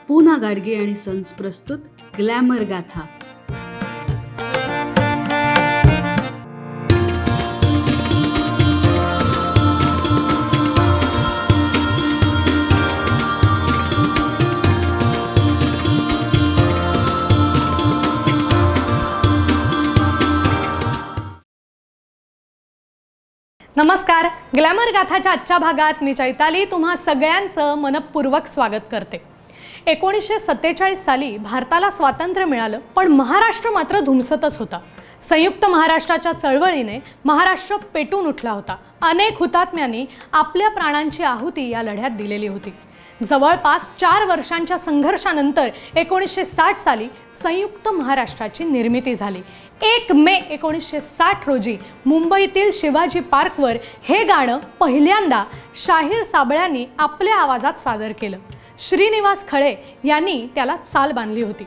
पूना गाडगे आणि सन्स प्रस्तुत ग्लॅमर गाथा. नमस्कार. ग्लॅमर गाथाच्या आजच्या भागात मी चैताली तुम्हा सगळ्यांचं मनपूर्वक स्वागत करते. 1947 साली भारताला स्वातंत्र्य मिळालं, पण महाराष्ट्र मात्र धुमसतच होता. संयुक्त महाराष्ट्राच्या चळवळीने महाराष्ट्र पेटून उठला होता. अनेक हुतात्म्यांनी आपल्या प्राणांची आहुती या लढ्यात दिलेली होती. जवळपास 4 वर्षांच्या संघर्षानंतर 1960 साली संयुक्त महाराष्ट्राची निर्मिती झाली. 1 मे 1960 रोजी मुंबईतील शिवाजी पार्कवर हे गाणं पहिल्यांदा शाहीर साबळ्यांनी आपल्या आवाजात सादर केलं. श्रीनिवास खळे यांनी त्याला चाल बांधली होती.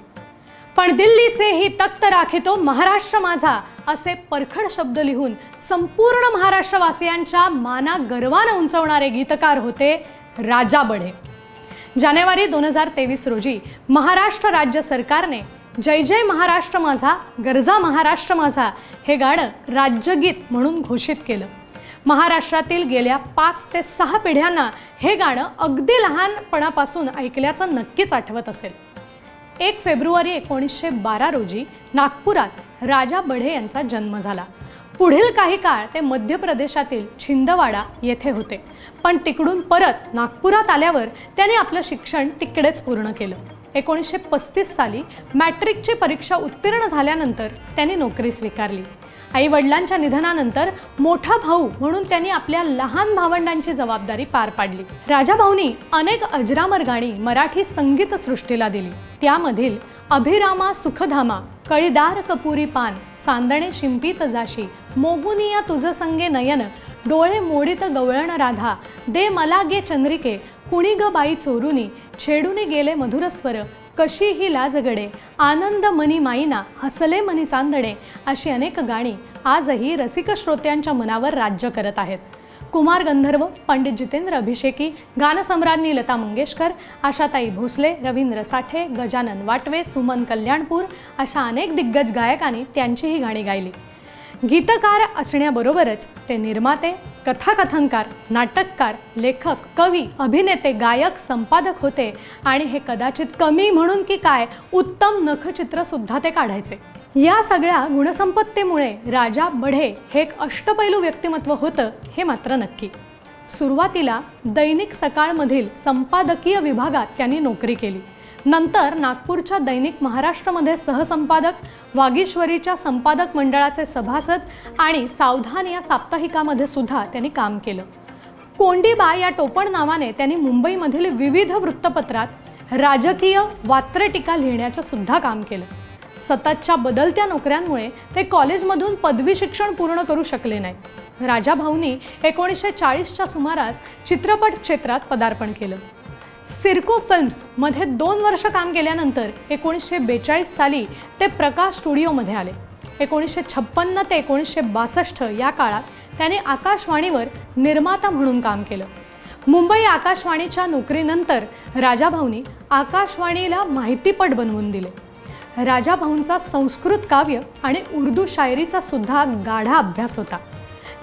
पण दिल्लीचे ही तख्त राखितो महाराष्ट्र माझा असे परखड शब्द लिहून संपूर्ण महाराष्ट्रवासियांच्या माना गर्वाने उंचवणारे गीतकार होते राजा बढे. जानेवारी 2023 रोजी महाराष्ट्र राज्य सरकारने जय जय महाराष्ट्र माझा गरजा महाराष्ट्र माझा हे गाणं राज्यगीत म्हणून घोषित केलं. महाराष्ट्रातील गेल्या 5 ते 6 पिढ्यांना हे गाणं अगदी लहानपणापासून ऐकल्याचं नक्कीच आठवत असेल. 1 फेब्रुवारी 1912 रोजी नागपुरात राजा बढे यांचा जन्म झाला. पुढील काही काळ ते मध्य प्रदेशातील छिंदवाडा येथे होते, पण तिकडून परत नागपुरात आल्यावर त्याने आपलं शिक्षण तिकडेच पूर्ण केलं. 1935 साली मॅट्रिकची परीक्षा उत्तीर्ण झाल्यानंतर त्यांनी नोकरी स्वीकारली. आई वडिलांच्या निधनानंतर मोठा भाऊ म्हणून त्यांनी आपल्या लहान भावंडांची जबाबदारी पार पाडली. राजा भाऊनी अनेक अजरामर गाणी मराठी संगीत सृष्टीला दिली. त्यामधील अभिरामा सुखधामा, कळीदार कपुरी पान, चांदणे शिंपीत जाशी, मोहुनिया तुझ संगे नयन, डोळे मोडीत गवळण राधा, दे मला गे चंद्रिके, कुणी ग बाई चोरुनी, छेडूने गेले मधुर स्वर, कशी ही लाजगडे, आनंद मनी माईना, हसले मनी चांदणे अशी अनेक गाणी आजही रसिक श्रोत्यांच्या मनावर राज्य करत आहेत. कुमार गंधर्व, पंडित जितेंद्र अभिषेकी, गानसम्राज्ञी लता मंगेशकर, आशाताई भोसले, रवींद्र साठे, गजानन वाटवे, सुमन कल्याणपूर अशा अनेक दिग्गज गायकांनी त्यांची ही गाणी गायली. गीतकार असण्याबरोबरच ते निर्माते, कथाकथनकार, नाटककार, लेखक, कवी, अभिनेते, गायक, संपादक होते आणि हे कदाचित कमी म्हणून की काय उत्तम नखचित्रसुद्धा ते काढायचे. या सगळ्या गुणसंपत्तीमुळे राजा बढे हे एक अष्टपैलू व्यक्तिमत्व होतं हे मात्र नक्की. सुरुवातीला दैनिक सकाळमधील संपादकीय विभागात त्यांनी नोकरी केली. नंतर नागपूरच्या दैनिक महाराष्ट्रमध्ये सहसंपादक, वागीश्वरीच्या संपादक मंडळाचे सभासद आणि सावधान या साप्ताहिकामध्ये सुद्धा त्यांनी काम केलं. कोंडीबा या टोपण नावाने त्यांनी मुंबईमधील विविध वृत्तपत्रात राजकीय वात्रटिका लिहिण्याचं सुद्धा काम केलं. सततच्या बदलत्या नोकऱ्यांमुळे ते कॉलेजमधून पदवी शिक्षण पूर्ण करू शकले नाही. राजा भाऊनी 1940च्या सुमारास चित्रपट क्षेत्रात पदार्पण केलं. सिरको फिल्म्समध्ये 2 वर्ष काम केल्यानंतर 1942 साली ते प्रकाश स्टुडिओमध्ये आले. 1956 ते 1962 या काळात त्याने आकाशवाणीवर निर्माता म्हणून काम केलं. मुंबई आकाशवाणीच्या नोकरीनंतर राजा भाऊनी आकाशवाणीला माहितीपट बनवून दिले. राजा भाऊंचा संस्कृत काव्य आणि उर्दू शायरीचा सुद्धा गाढा अभ्यास होता.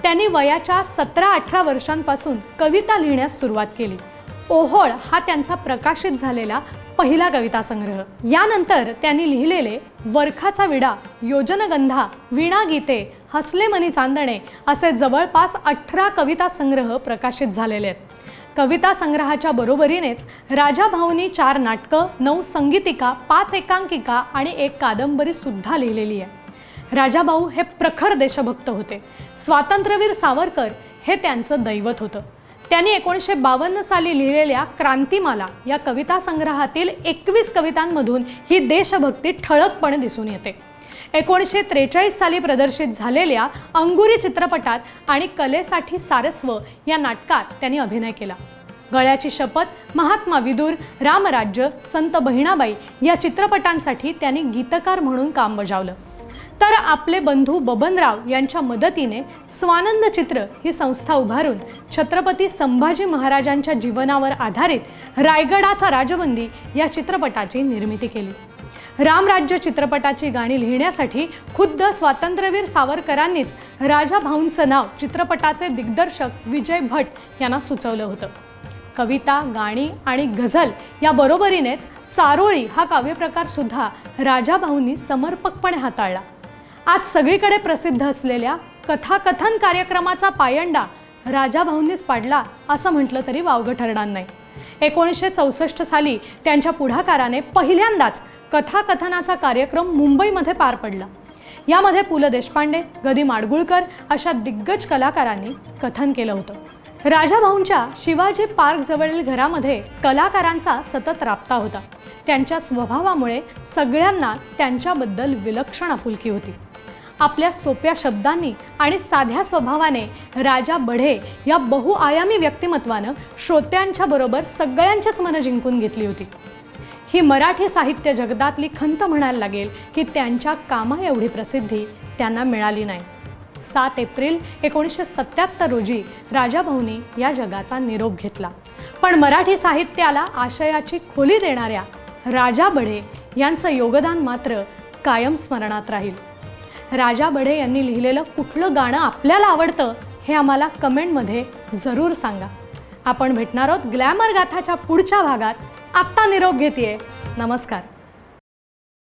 त्यांनी वयाच्या 17-18 वर्षांपासून कविता लिहिण्यास सुरुवात केली. ओहोळ हा त्यांचा प्रकाशित झालेला पहिला कविता संग्रह. यानंतर त्यांनी लिहिलेले वरखाचा विडा, योजनगंधा, वीणा गीते, हसले मनी चांदणे असे जवळपास 18 कविता संग्रह प्रकाशित झालेले आहेत. कविता संग्रहाच्या बरोबरीनेच राजा भाऊनी 4 नाटकं, 9 संगीतिका, 5 एकांकिका आणि 1 कादंबरी सुद्धा लिहिलेली आहे. राजा भाऊ हे प्रखर देशभक्त होते. स्वातंत्र्यवीर सावरकर हे त्यांचं दैवत होतं. त्यांनी 1952 साली लिहिलेल्या क्रांतिमाला या कविता संग्रहातील 21 कवितांमधून ही देशभक्ती ठळकपणे दिसून येते. 1943 साली प्रदर्शित झालेल्या अंगुरी चित्रपटात आणि कलेसाठी सारस्व या नाटकात त्यांनी अभिनय केला. गळ्याची शपथ, महात्मा विदुर, रामराज्य, संत बहिणाबाई या चित्रपटांसाठी त्यांनी गीतकार म्हणून काम बजावलं. तर आपले बंधू बबनराव यांच्या मदतीने स्वानंद चित्र ही संस्था उभारून छत्रपती संभाजी महाराजांच्या जीवनावर आधारित रायगडाचा राजबंदी या चित्रपटाची निर्मिती केली. रामराज्य चित्रपटाची गाणी लिहिण्यासाठी खुद्द स्वातंत्र्यवीर सावरकरांनीच राजा भाऊंचं नाव चित्रपटाचे दिग्दर्शक विजय भट यांना सुचवलं होतं. कविता, गाणी आणि गझल या बरोबरीनेच चारोळी हा काव्यप्रकार सुद्धा राजा भाऊंनी समर्पकपणे हाताळला. आज सगळीकडे प्रसिद्ध असलेल्या कथाकथन कार्यक्रमाचा पायंडा राजा भाऊंनीच पाडला असं म्हटलं तरी वावगं ठरणार नाही. 1964 साली त्यांच्या पुढाकाराने पहिल्यांदाच कथाकथनाचा कार्यक्रम मुंबईमध्ये पार पडला. यामध्ये पु ल देशपांडे, ग दी माडगुळकर अशा दिग्गज कलाकारांनी कथन केलं होतं. राजा भाऊंच्या शिवाजी पार्क जवळील घरामध्ये कलाकारांचा सतत राबता होता. त्यांच्या स्वभावामुळे सगळ्यांनाच त्यांच्याबद्दल विलक्षण आपुलकी होती. आपल्या सोप्या शब्दांनी आणि साध्या स्वभावाने राजा बढे या बहुआयामी व्यक्तिमत्वानं श्रोत्यांच्या बरोबर सगळ्यांचीच मनं जिंकून घेतली होती. ही मराठी साहित्य जगतातली खंत म्हणायला लागेल की त्यांच्या कामा एवढी प्रसिद्धी त्यांना मिळाली नाही. 7 एप्रिल 1977 रोजी राजा भाऊंनी या जगाचा निरोप घेतला. पण मराठी साहित्याला आशयाची खोली देणाऱ्या राजा बढे यांचं योगदान मात्र कायम स्मरणात राहील. राजा बढे यांनी लिहिलेलं कुठलं गाणं आपल्याला आवडतं हे आम्हाला कमेंटमध्ये जरूर सांगा. आपण भेटणार आहोत ग्लॅमर गाथाच्या पुढच्या भागात. आत्ता निरोप घेतेय. नमस्कार.